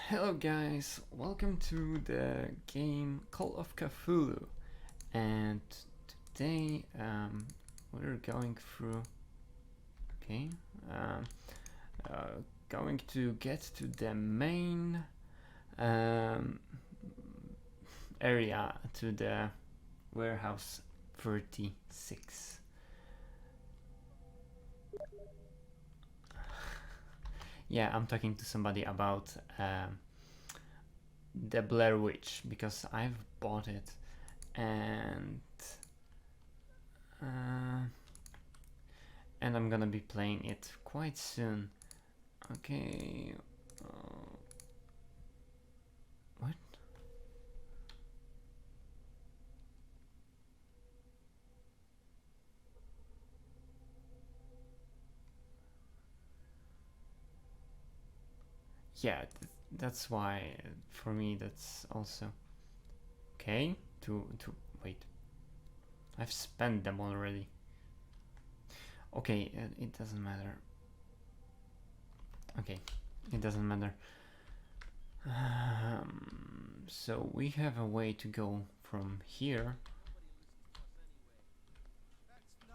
Hello guys, welcome to the game Call of Cthulhu, and today we're going through, okay, um, going to get to the main area, to the warehouse 36. Yeah, I'm talking to somebody about the Blair Witch because I've bought it, and I'm gonna be playing it quite soon. Okay. What? Yeah, that's why for me that's also okay. To wait, I've spent them already. Okay, it doesn't matter. Okay, it doesn't matter. So we have a way to go from here,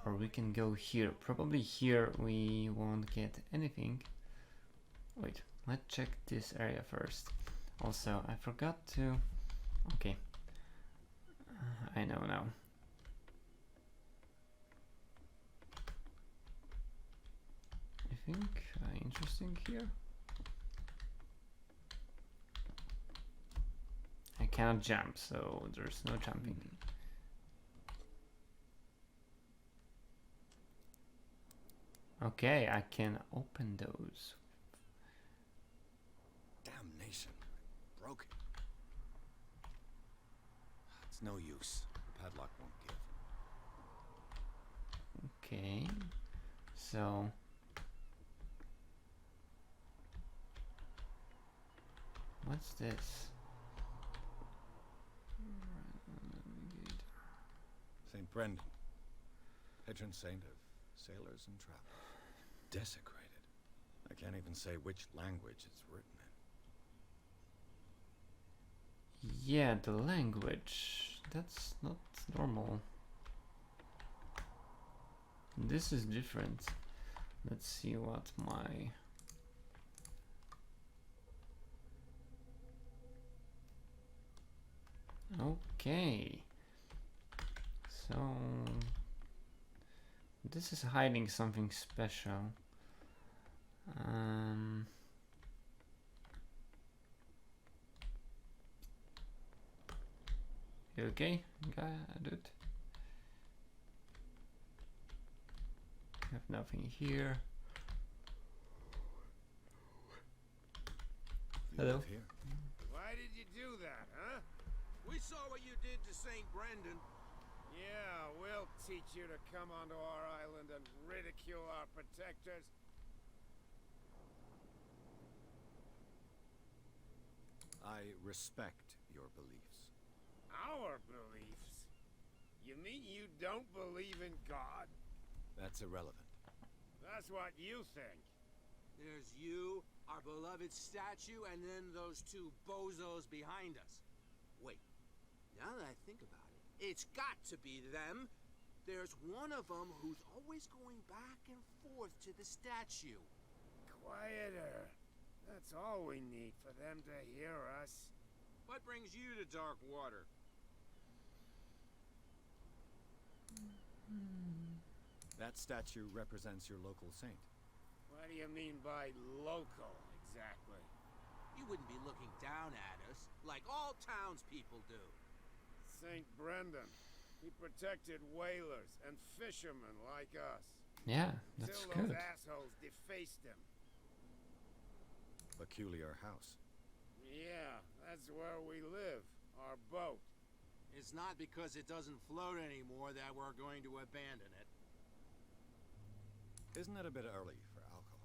or we can go here. Probably here we won't get anything. Wait, let's check this area first. Also, I forgot to... Okay, I know now. I think interesting here. I cannot jump, so there's no jumping. Okay, I can open those. Damnation, broke it. It's no use. The padlock won't give. Okay, so what's this? St. Brendan, patron saint of sailors and travelers. Desecrated. I can't even say which language it's written in. Yeah, the language. That's not normal. This is different. Let's see what my... Okay. So... this is hiding something special. You okay, dude? Have nothing here. Hello. Here. Why did you do that, huh? We saw what you did to St. Brendan. Yeah, we'll teach you to come onto our island and ridicule our protectors. I respect your beliefs. Our beliefs? You mean you don't believe in God? That's irrelevant. That's what you think. There's you, our beloved statue, and then those two bozos behind us. Wait, now that I think about it, it's got to be them. There's one of them who's always going back and forth to the statue. Quieter. That's all we need for them to hear us. What brings you to dark water? That statue represents your local saint. What do you mean by local, exactly? You wouldn't be looking down at us, like all townspeople do. St. Brendan. He protected whalers and fishermen like us. Yeah, that's Till good. those assholes defaced him. Peculiar house. Yeah, that's where we live. Our boat. It's not because it doesn't float anymore that we're going to abandon it. Isn't it a bit early for alcohol?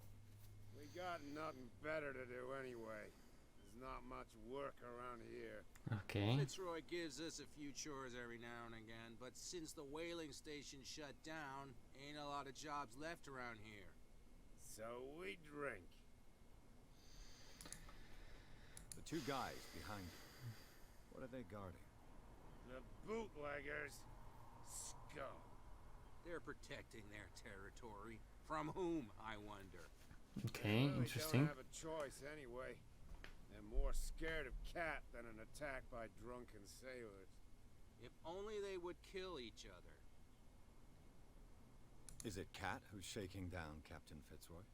We got nothing better to do anyway. There's not much work around here. Okay. Fitzroy gives us a few chores every now and again, but since the whaling station shut down, ain't a lot of jobs left around here. So we drink. The two guys behind you. What are they guarding? The bootleggers. Scum. They're protecting their territory. From whom, I wonder? Okay, Well, interesting. They don't have a choice anyway. They're more scared of Cat than an attack by drunken sailors. If only they would kill each other. Is it Cat who's shaking down Captain Fitzroy?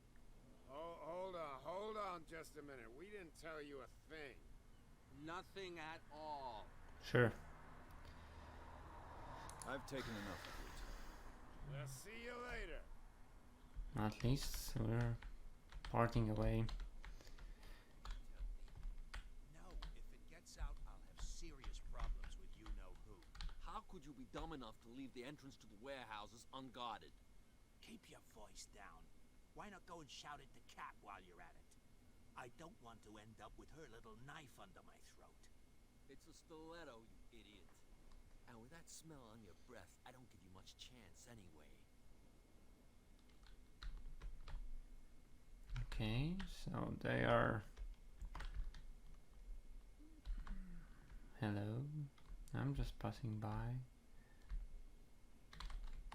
Oh, hold on just a minute. We didn't tell you a thing. Nothing at all. Sure. I've taken enough of you two. We'll see you later. At least we're parting away. No, if it gets out, I'll have serious problems with you-know-who. How could you be dumb enough to leave the entrance to the warehouses unguarded? Keep your voice down. Why not go and shout at the cat while you're at it? I don't want to end up with her little knife under my throat. It's a stiletto, you idiot. And with that smell on your breath, I don't give you much chance anyway. Okay, so they are... Hello, I'm just passing by.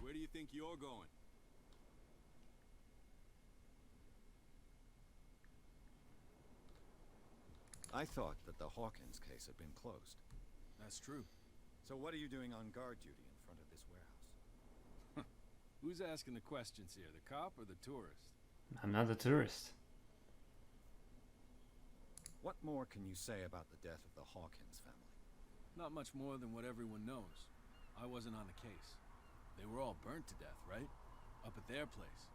Where do you think you're going? I thought that the Hawkins case had been closed. That's true. So what are you doing on guard duty in front of this warehouse? Who's asking the questions here, the cop or the tourist? I'm not a tourist. What more can you say about the death of the Hawkins family? Not much more than what everyone knows. I wasn't on the case. They were all burnt to death, right? Up at their place.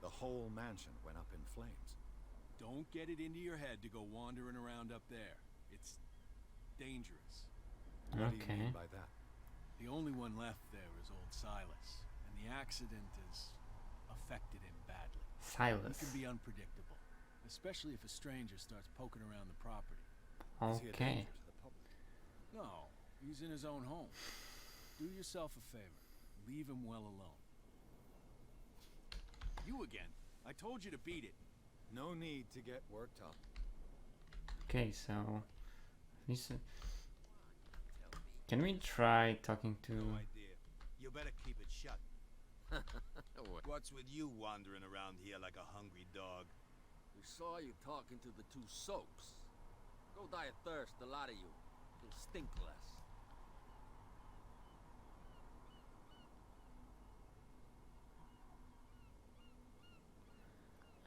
The whole mansion went up in flames. Don't get it into your head to go wandering around up there. It's dangerous. What do you Okay. mean by that? The only one left there is old Silas, and the accident has affected him badly. Silas. He can be unpredictable, especially if a stranger starts poking around the property. Is he a Okay. danger to the public? No, he's in his own home. Do yourself a favor. Leave him well alone. You again. I told you to beat it. No need to get worked up. Okay, so... Can we try talking to... No idea. You better keep it shut. What? What's with you wandering around here like a hungry dog? We saw you talking to the two soaks. Go die of thirst, the lot of you. You'll stink less.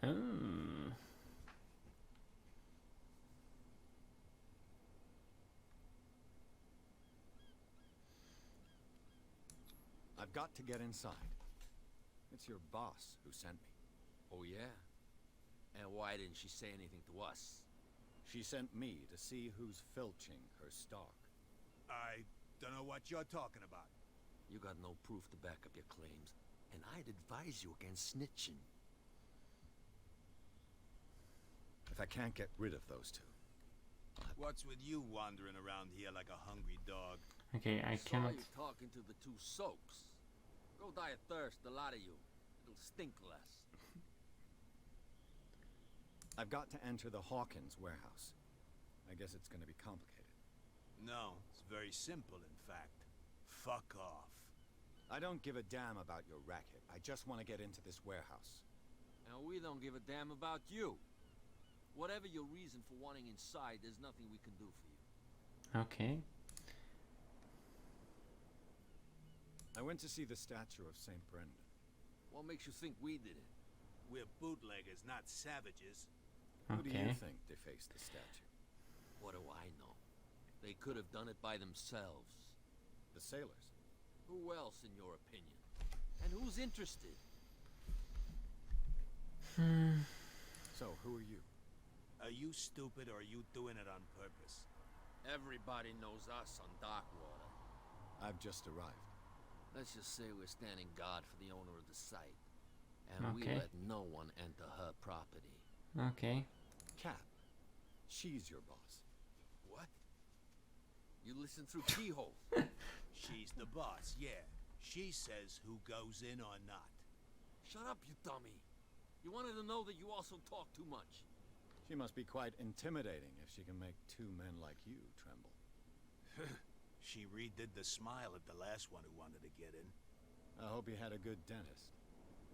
Oh. I've got to get inside. It's your boss who sent me. Oh, yeah? And why didn't she say anything to us? She sent me to see who's filching her stock. I don't know what you're talking about. You got no proof to back up your claims, and I'd advise you against snitching. If I can't get rid of those two, What's with you wandering around here like a hungry dog? Okay, I Saw cannot... you talking to the two soaks. Go die of thirst, the lot of you. It'll stink less. I've got to enter the Hawkins warehouse. I guess it's going to be complicated. No, it's very simple, in fact. Fuck off. I don't give a damn about your racket. I just want to get into this warehouse. And we don't give a damn about you. Whatever your reason for wanting inside, there's nothing we can do for you. Okay. I went to see the statue of St. Brendan. What makes you think we did it? We're bootleggers, not savages. Who do you Okay. think defaced the statue? What do I know? They could have done it by themselves. The sailors. Who else, in your opinion? And who's interested? So, who are you? Are you stupid or are you doing it on purpose? Everybody knows us on Darkwater. I've just arrived. Let's just say we're standing guard for the owner of the site. And we Okay. let no one enter her property. Okay. Cat. She's your boss. What? You listen through keyholes. She's the boss, yeah. She says who goes in or not. Shut up, you dummy. You wanted to know that you also talk too much. She must be quite intimidating if she can make two men like you tremble. She redid the smile at the last one who wanted to get in. I hope you had a good dentist.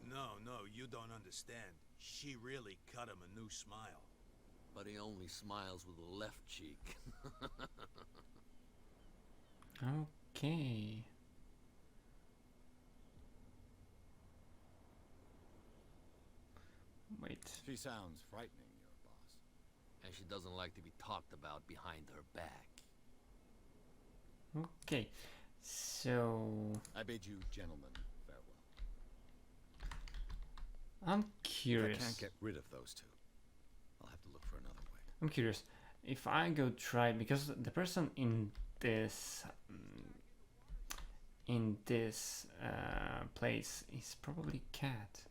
No, you don't understand. She really cut him a new smile. But he only smiles with the left cheek. Okay. Wait. She sounds frightening, your boss. And she doesn't like to be talked about behind her back. Okay. So I bid you gentlemen farewell. I'm If curious. I can't get rid of those two, I'll have to look for another way. I'm curious. If I go try, because the person in this place is probably cat.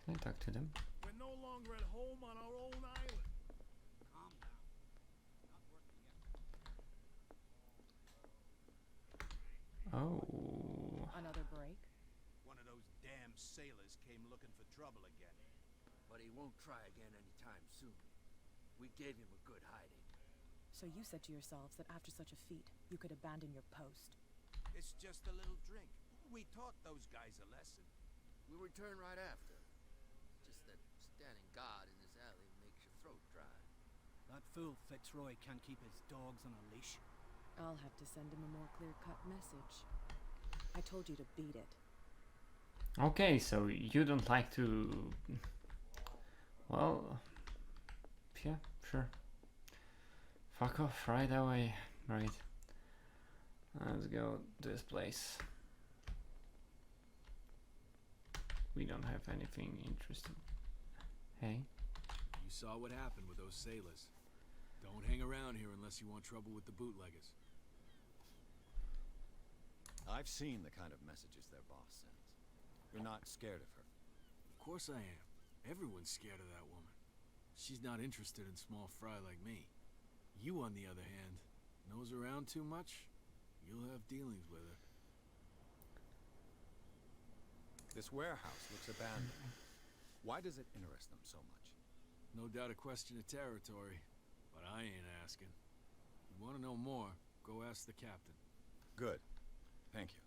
Can I talk to them? We're no longer at home on our own island. Calm down. Not working yet. Oh. Another break? One of those damn sailors came looking for trouble again. But he won't try again anytime soon. We gave him a good hiding. So you said to yourselves that after such a feat, you could abandon your post. It's just a little drink. We taught those guys a lesson. We return right after. Just that standing guard in this alley makes your throat dry. That fool Fitzroy can't keep his dogs on a leash. I'll have to send him a more clear-cut message. I told you to beat it. Okay, so you don't like to... Well... Yeah, sure. Fuck off right away. Right. Let's go to this place. We don't have anything interesting. Hey? You saw what happened with those sailors. Don't hang around here unless you want trouble with the bootleggers. I've seen the kind of messages their boss sends. You're not scared of her. Of course I am. Everyone's scared of that woman. She's not interested in small fry like me. You, on the other hand, nose around too much, you'll have dealings with her. This warehouse looks abandoned. Why does it interest them so much? No doubt a question of territory, but I ain't asking. You want to know more, go ask the captain. Good. Thank you.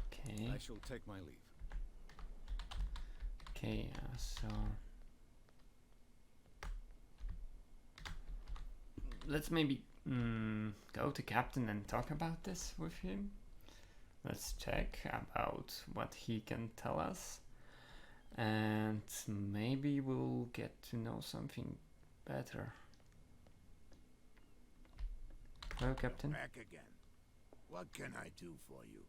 Okay. I shall take my leave. Okay, so... Let's maybe go to Captain and talk about this with him. Let's check about what he can tell us. And maybe we'll get to know something better. Hello, Captain. Back again. What can I do for you?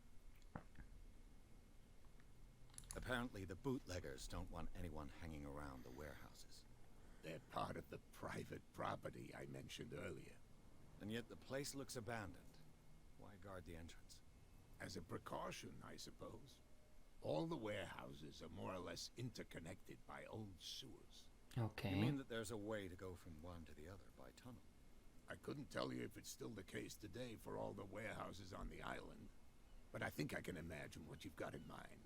Apparently the bootleggers don't want anyone hanging around the warehouses. They're part of the private property I mentioned earlier. And yet the place looks abandoned. Why guard the entrance? As a precaution, I suppose. All the warehouses are more or less interconnected by old sewers. Okay. You mean that there's a way to go from one to the other by tunnel? I couldn't tell you if it's still the case today for all the warehouses on the island, but I think I can imagine what you've got in mind.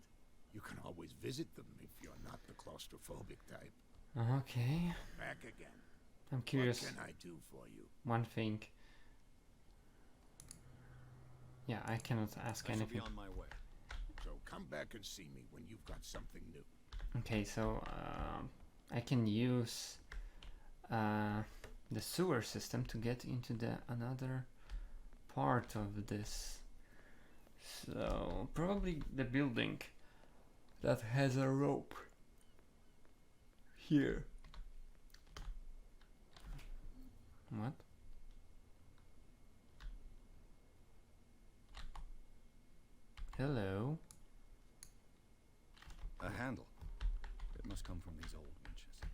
You can always visit them if you're not the claustrophobic type. Okay. Back again. I'm curious. What can I do for you? One thing. Yeah, I cannot ask I shall anything. be on my way. So come back and see me when you've got something new. Okay, so I can use the sewer system to get into the another part of this. So probably the building that has a rope here. What? Hello. A handle. It must come from these old winches.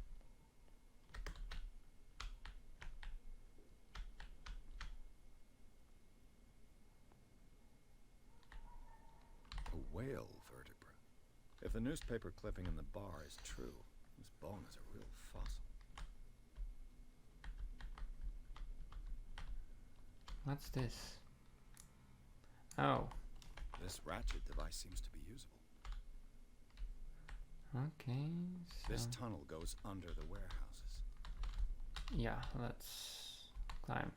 A whale vertebra. If the newspaper clipping in the bar is true, this bone is a real fossil. What's this? Oh, This ratchet device seems to be usable. okay. So This tunnel goes under the warehouses. Yeah, let's climb.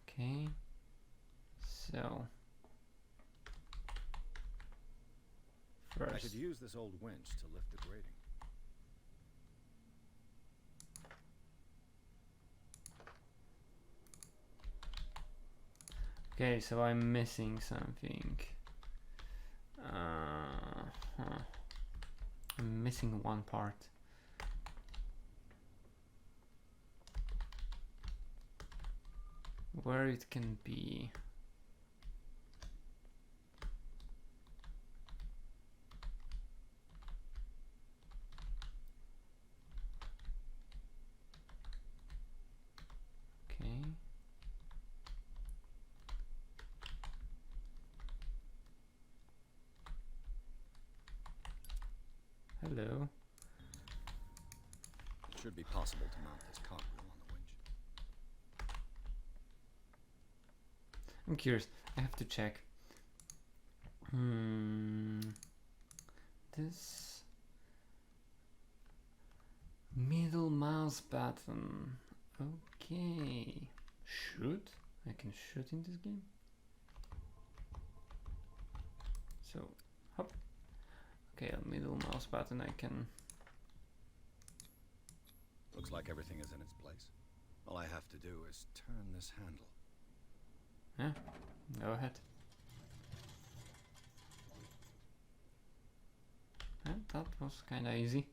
Okay, so I could first, use this old winch to lift the grating. okay, so I'm missing something. I'm missing one part. Where it can be. Okay. Hello. It should be possible to mount this cogwheel on the winch. I'm curious. I have to check. This middle mouse button. Okay. Shoot? I can shoot in this game? So, hop. Okay, a middle mouse button I can... Looks like everything is in its place. All I have to do is turn this handle. Yeah, go ahead. Yeah, that was kinda easy.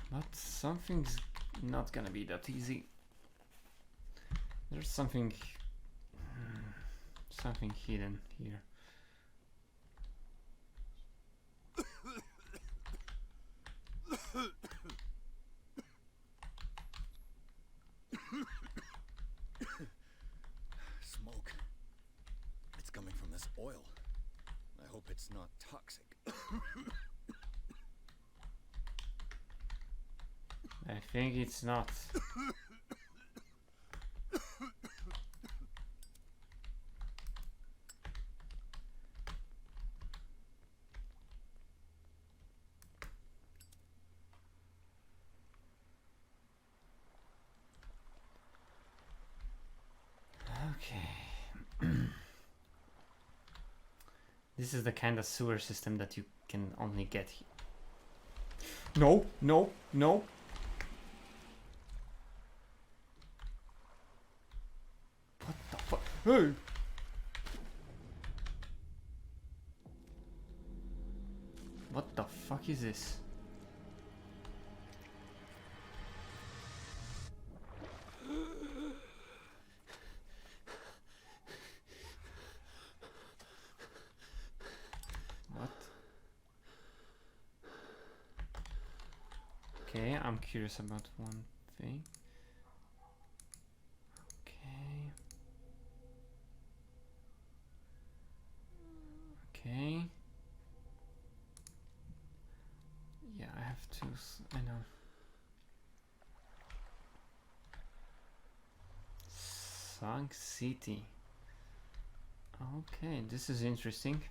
But something's not gonna be that easy. There's something hidden here. Smoke. It's coming from this oil. I hope it's not toxic. I think it's not. Okay. This is the kind of sewer system that you can only get here. No, no, no. What the fuck? Hey! What the fuck is this? What? Okay, I'm curious about one thing. Okay. Okay. Yeah, I have to. I know. Sunk City. Okay, this is interesting.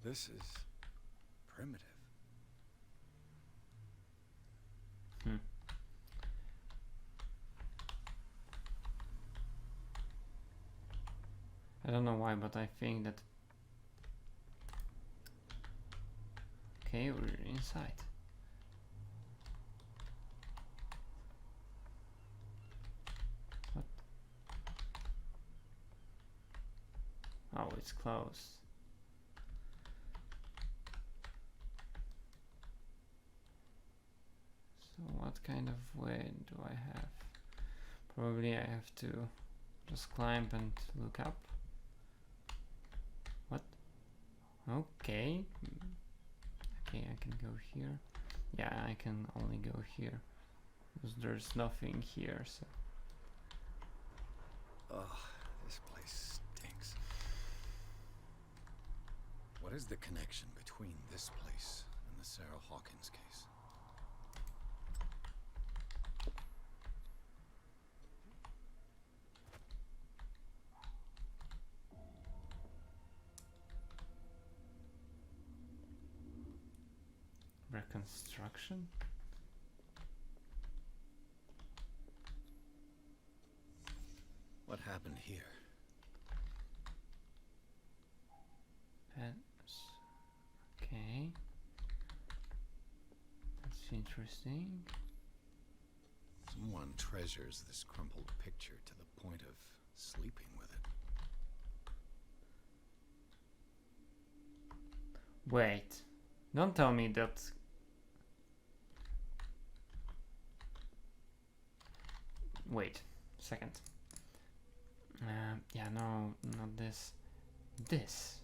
This is primitive. Hmm. I don't know why, but I think that... Okay, we're inside. What? Oh, it's closed. So what kind of way do I have? Probably I have to just climb and look up. What? Okay. Okay, I can go here. Yeah, I can only go here. Because there's nothing here, so... Ugh, this place stinks. What is the connection between this place and the Sarah Hawkins case? construction? What happened here? That's okay. That's interesting. Someone treasures this crumpled picture to the point of sleeping with it. Wait, don't tell me that. Wait, second. Yeah, no, not this. This.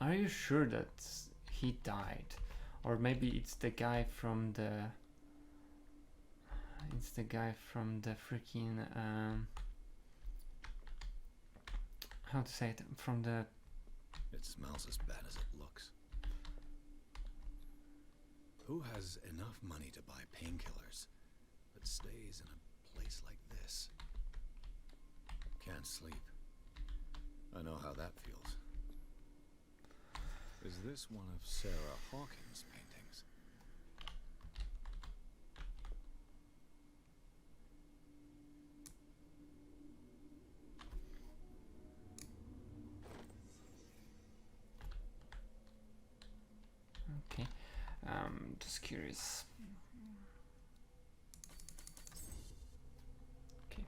Are you sure that he died? Or maybe it's the guy from the... It's the guy from the freaking... how to say it? From the... It smells as bad as it looks. Who has enough money to buy painkillers but stays in a place like this? Can't sleep. I know how that feels. Is this one of Sarah Hawkins' paintings? Okay, just curious. Okay.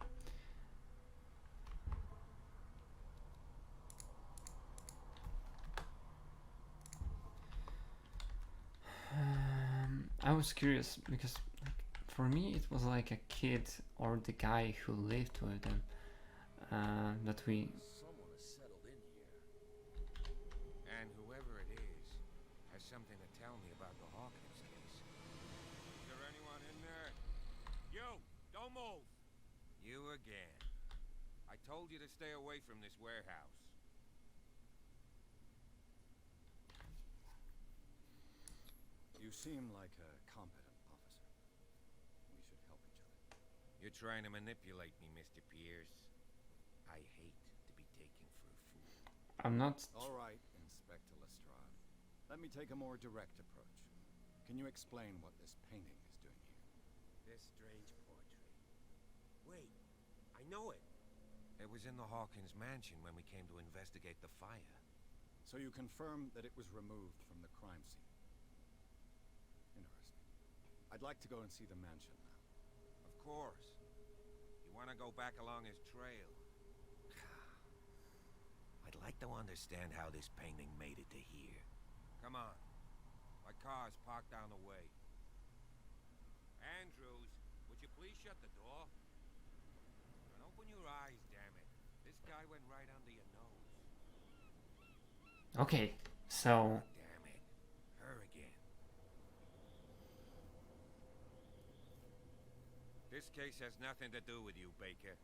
I was curious because, like, for me, it was like a kid or the guy who lived with them that we. Someone has settled in here. And whoever it is has something to tell me about the Hawkins case. Is there anyone in there? You! Don't move! You again. I told you to stay away from this warehouse. You seem like a competent officer. We should help each other. You're trying to manipulate me, Mr. Pierce. I hate to be taken for a fool. I'm not. All right, Inspector Lestrade. Let me take a more direct approach. Can you explain what this painting is doing here? This strange portrait. Wait, I know it. It was in the Hawkins mansion when we came to investigate the fire. So you confirm that it was removed from the crime scene? Interesting. I'd like to go and see the mansion now. Of course. You want to go back along his trail? I'd like to understand how this painting made it to here. Come on. My car's parked down the way. Andrews, would you please shut the door? And open your eyes, damn it. This guy went right under your nose. Okay, so. Damn it. Her again. This case has nothing to do with you, Baker.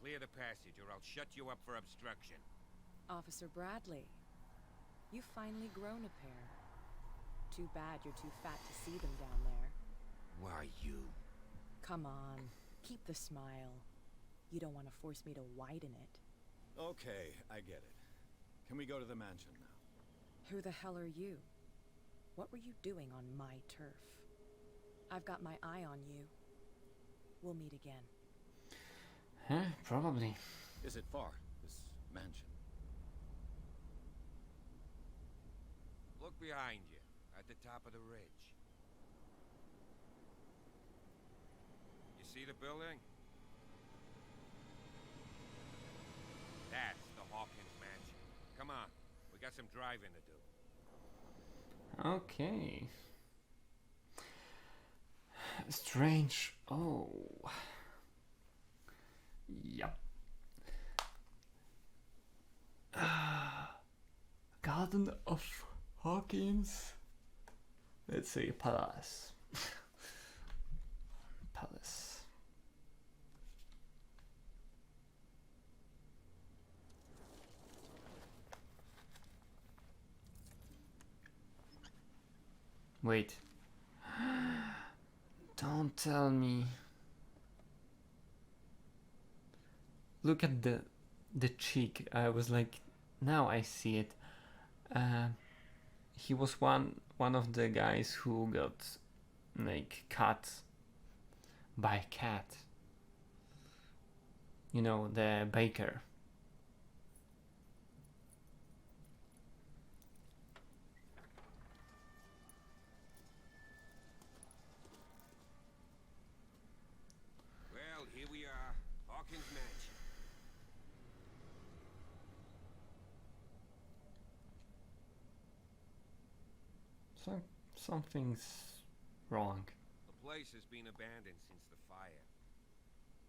Clear the passage or I'll shut you up for obstruction. Officer Bradley, you've finally grown a pair. Too bad you're too fat to see them down there. Why, you... Come on, keep the smile. You don't want to force me to widen it. Okay, I get it. Can we go to the mansion now? Who the hell are you? What were you doing on my turf? I've got my eye on you. We'll meet again. Huh? Probably. Is it far, this mansion? Look behind you, at the top of the ridge. You see the building? That's the Hawkins mansion. Come on, we got some driving to do. Okay. Strange. Oh. Yep. Garden of Hawkins. Let's say palace. Palace. Wait. Don't tell me. Look at the cheek. I was like now I see it. He was one of the guys who got like cut by a cat. You know, the baker. Well, here we are. Hawkins Mansion. So something's wrong. The place has been abandoned since the fire.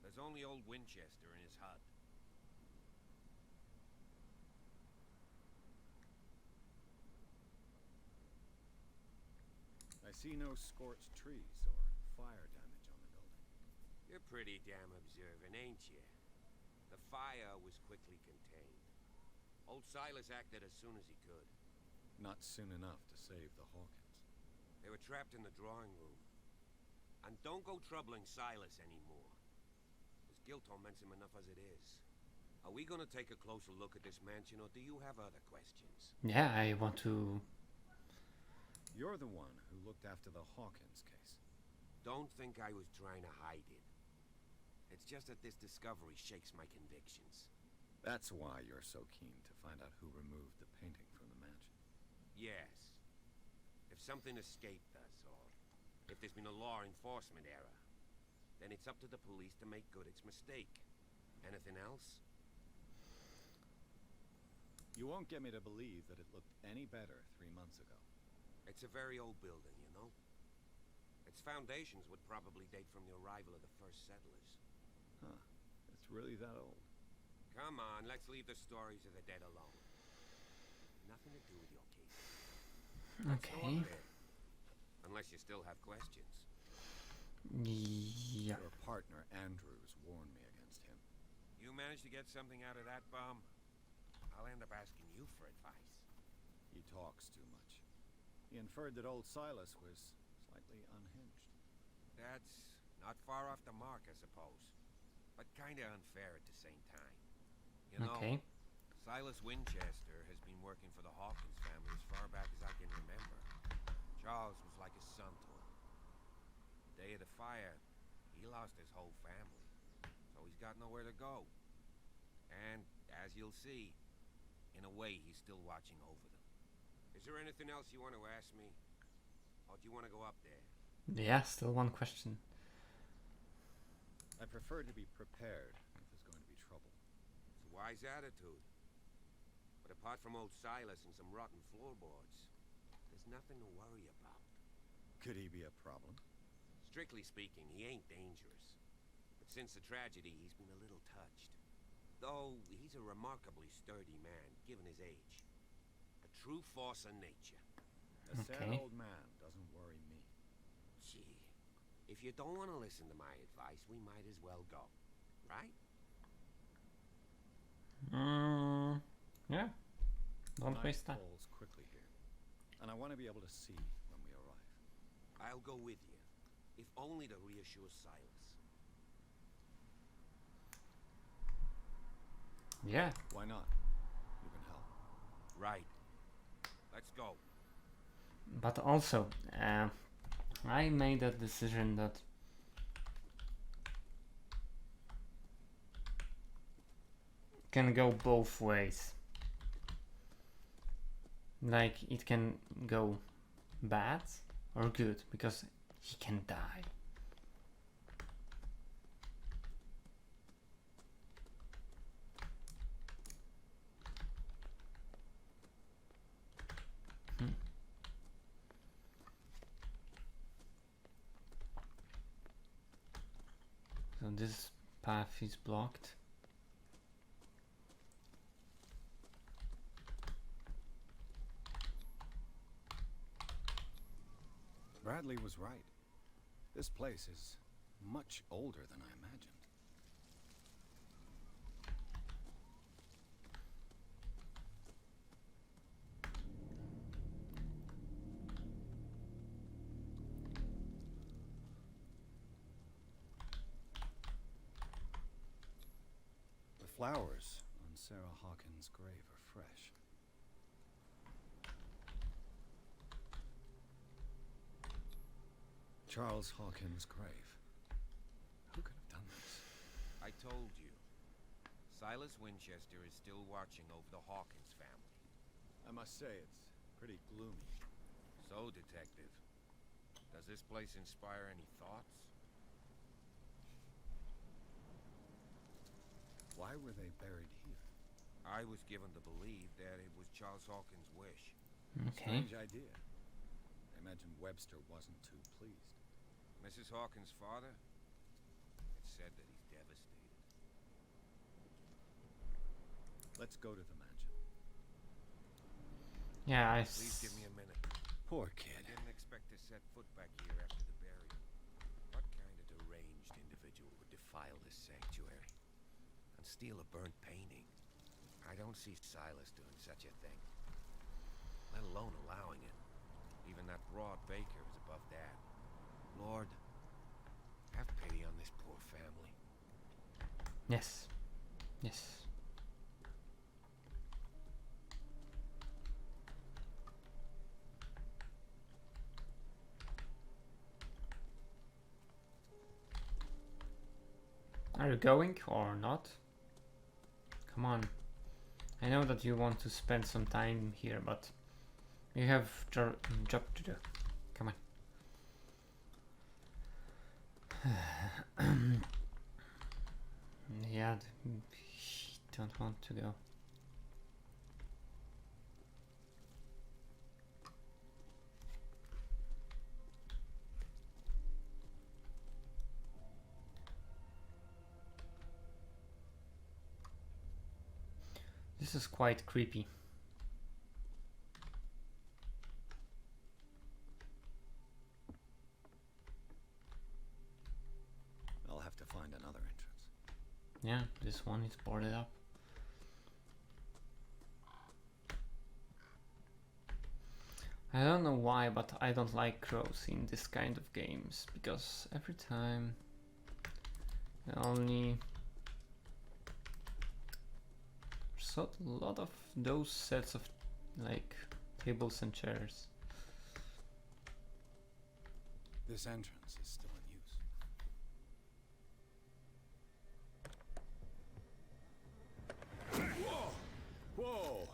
There's only old Winchester in his hut. I see no scorched trees or fire damage on the building. You're pretty damn observant, ain't you? The fire was quickly contained. Old Silas acted as soon as he could. Not soon enough to save the Hawkins. They were trapped in the drawing room. And don't go troubling Silas anymore. His guilt torments him enough as it is. Are we gonna take a closer look at this mansion, or do you have other questions? Yeah, I want to. You're the one who looked after the Hawkins case. Don't think I was trying to hide it. It's just that this discovery shakes my convictions. That's why you're so keen to find out who removed the painting from the mansion. Yes. If something escaped us, or if there's been a law enforcement error, then it's up to the police to make good its mistake. Anything else? You won't get me to believe that it looked any better 3 months ago. It's a very old building, you know? Its foundations would probably date from the arrival of the first settlers. Huh. It's really that old. Come on, let's leave the stories of the dead alone. Nothing to do with your case. Let's go Okay. up there. Unless you still have questions. Yeah. Your partner, Andrews, warned me against him. You managed to get something out of that bum? I'll end up asking you for advice. He talks too much. He inferred that old Silas was slightly unhinged. That's not far off the mark, I suppose. But kinda unfair at the same time. You know, Okay. Silas Winchester has been working for the Hawkins family as far back as I can remember. Charles was like a son to him. The day of the fire, he lost his whole family. So he's got nowhere to go. And, as you'll see, in a way he's still watching over them. Is there anything else you want to ask me? Or do you want to go up there? Yeah, still one question. I prefer to be prepared if there's going to be trouble. It's a wise attitude. But apart from old Silas and some rotten floorboards, there's nothing to worry about. Could he be a problem? Strictly speaking, he ain't dangerous. But since the tragedy, he's been a little touched. Though he's a remarkably sturdy man, given his age. A true force of nature. A sad Okay. old man doesn't worry me. Gee, if you don't want to listen to my advice, we might as well go. Right? Yeah. Don't Night waste time. falls quickly here, and I want to be able to see when we arrive. I'll go with you. If only to reassure Silas. Yeah. Why not? You can help. Right. Let's go. But also, I made a decision that can go both ways. Like, it can go bad or good, because he can die. So this path is blocked. Bradley was right. This place is much older than I imagined. The flowers on Sarah Hawkins' grave are fresh. Charles Hawkins' grave. Who could have done this? I told you. Silas Winchester is still watching over the Hawkins family. I must say, it's pretty gloomy. So, Detective, does this place inspire any thoughts? Why were they buried here? I was given to believe that it was Charles Hawkins' wish. Okay. Strange idea. I imagine Webster wasn't too pleased. Mrs. Hawkins' father? It's said that he's devastated. Let's go to the mansion. Yeah, Please give me a minute. Poor I kid. didn't expect to set foot back here after the burial. What kind of deranged individual would defile this sanctuary and steal a burnt painting? I don't see Silas doing such a thing, let alone allowing it. Even that broad baker is above that. Lord, have pity on this poor family. Yes. Yes. Are you going or not? Come on. I know that you want to spend some time here, but you have job to do. Come on. Yeah, don't want to go. This is quite creepy. I'll have to find another entrance. Yeah, this one is boarded up. I don't know why, but I don't like crows in this kind of games, because every time only so a lot of those sets of like tables and chairs. This entrance is still in use. Whoa! Whoa!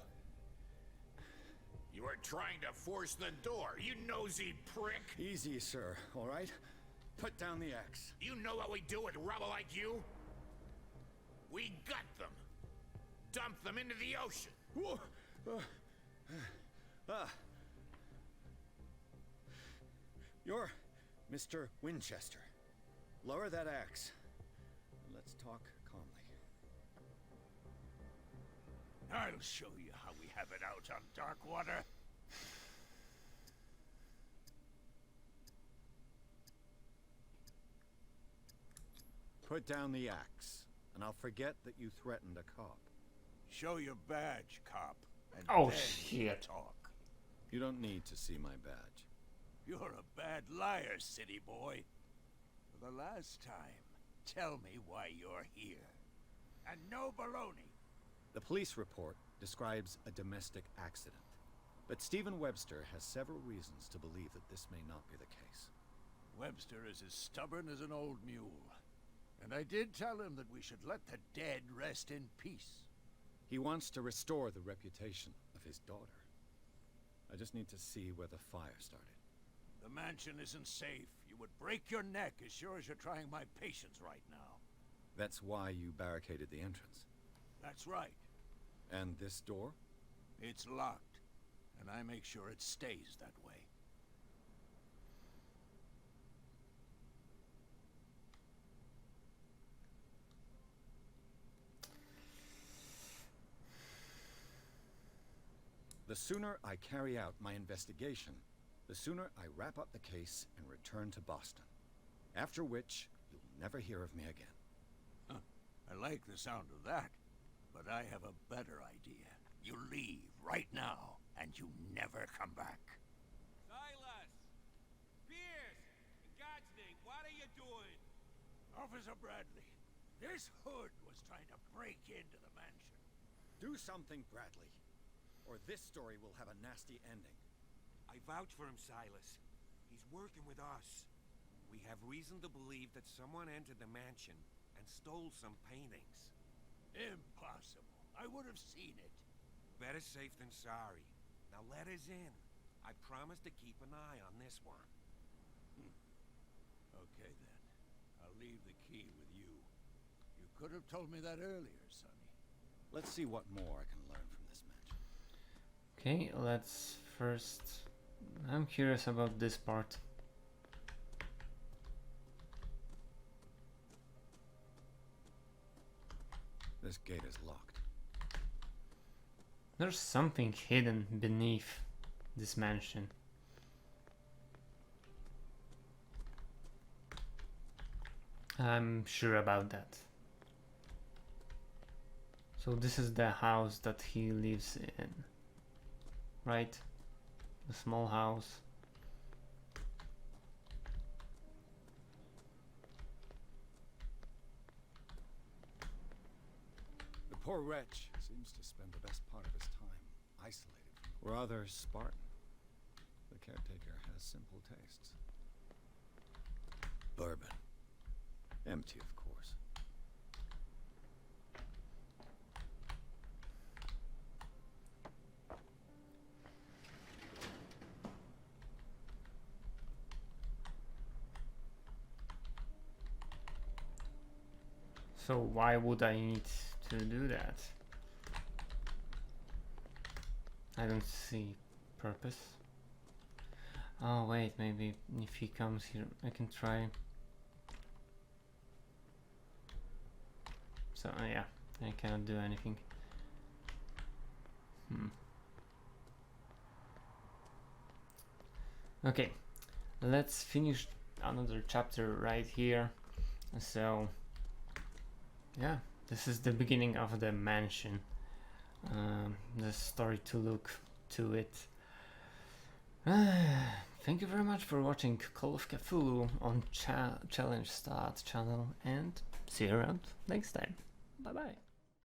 You were trying to force the door, you nosy prick! Easy, sir, all right? Put down the axe. You know what we do with rubble like you? We gut them. Dump them into the ocean. Whoa! You're Mr. Winchester. Lower that axe. Let's talk calmly. I'll show you how we have it out on Darkwater. Put down the axe, and I'll forget that you threatened a cop. Show your badge, cop, and Oh, then shit. talk. You don't need to see my badge. You're a bad liar, city boy. For the last time, tell me why you're here. And no baloney. The police report describes a domestic accident, but Stephen Webster has several reasons to believe that this may not be the case. Webster is as stubborn as an old mule. And I did tell him that we should let the dead rest in peace. He wants to restore the reputation of his daughter. I just need to see where the fire started. The mansion isn't safe. You would break your neck as sure as you're trying my patience right now. That's why you barricaded the entrance. That's right. And this door? It's locked, and I make sure it stays that way. The sooner I carry out my investigation, the sooner I wrap up the case and return to Boston. After which, you'll never hear of me again. Huh. I like the sound of that, but I have a better idea. You leave right now, and you never come back. Silas! Pierce! In God's name, what are you doing? Officer Bradley, this hood was trying to break into the mansion. Do something, Bradley. or this story will have a nasty ending. I vouch for him, Silas. He's working with us. We have reason to believe that someone entered the mansion and stole some paintings. Impossible. I would have seen it. Better safe than sorry. Now let us in. I promise to keep an eye on this one. Okay, then. I'll leave the key with you. You could have told me that earlier, Sonny. Let's see what more I can learn from this mansion. Okay, let's first... I'm curious about this part. This gate is locked. There's something hidden beneath this mansion. I'm sure about that. So this is the house that he lives in, right? The small house. The poor wretch seems to spend the best part of his time isolated from the world. Rather Spartan. The caretaker has simple tastes. Bourbon. Empty, of course. So why would I need to do that? I don't see purpose. Oh wait, maybe if he comes here I can try. So yeah, I cannot do anything. Okay, let's finish another chapter right here. So yeah, this is the beginning of the mansion. The story to look to it. Thank you very much for watching Call of Cthulhu on Challenge Start channel, and see you around next time. Bye bye.